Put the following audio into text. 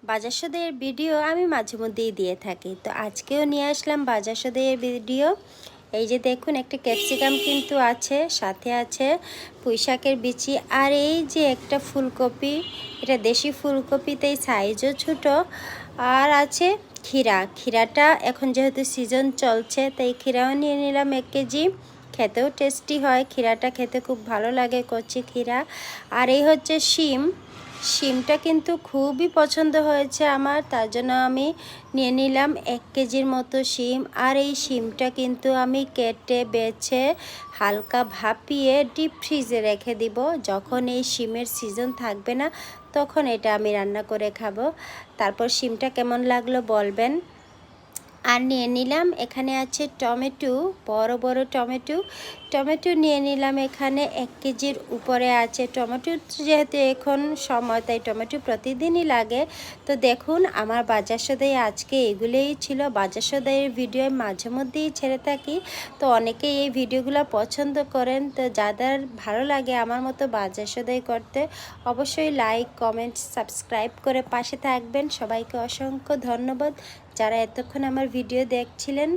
বাজার সদাইয়ের ভিডিও আমি মাঝে মধ্যেই দিয়ে থাকি। তো আজকেও নিয়ে আসলাম বাজার সদাইয়ের ভিডিও। এই যে দেখুন, একটা ক্যাপসিকাম কিন্তু আছে, সাথে আছে পুঁইশাকের বিচি, আর এই যে একটা ফুলকপি, এটা দেশি ফুলকপি, তাই সাইজও ছোটো। আর আছে ক্ষীরাটা এখন যেহেতু সিজন চলছে, তাই ক্ষীরাও নিয়ে নিলাম 1 কেজি। খেতেও টেস্টি হয়, ক্ষীরাটা খেতে খুব ভালো লাগে, কচি ক্ষীরা। আর এই হচ্ছে শিমটা কিন্তু খুবই পছন্দ হয়েছে আমার, তার জন্য আমি নিয়ে নিলাম 1 কেজির মতো শিম। আর এই শিমটা কিন্তু আমি কেটে বেছে হালকা ভাপিয়ে ডিপ ফ্রিজে রেখে দিব। যখন এই শিমের সিজন থাকবে না, তখন এটা আমি রান্না করে খাবো। তারপর শিমটা কেমন লাগলো বলবেন। আর নিয়ে নিলাম এখানে আছে টমেটো, বড় বড় টমেটো নিয়ে নিলাম এখানে 1 কেজির উপরে আছে টমেটো। যেহেতু এখন সময়, তাই টমেটো প্রতিদিনই লাগে। তো দেখুন, আমার বাজার সদাই আজকে এগুলোই ছিল। বাজার সদাইয়ের ভিডিও মাঝে মধ্যেই ছেড়ে থাকি, তো অনেকেই এই ভিডিওগুলো পছন্দ করেন। তো যাদের ভালো লাগে আমার মতো বাজার সদাই করতে, অবশ্যই লাইক, কমেন্ট, সাবস্ক্রাইব করে পাশে থাকবেন। সবাইকে অসংখ্য ধন্যবাদ যারা এতক্ষণ আমার ভিডিও দেখছিলেন।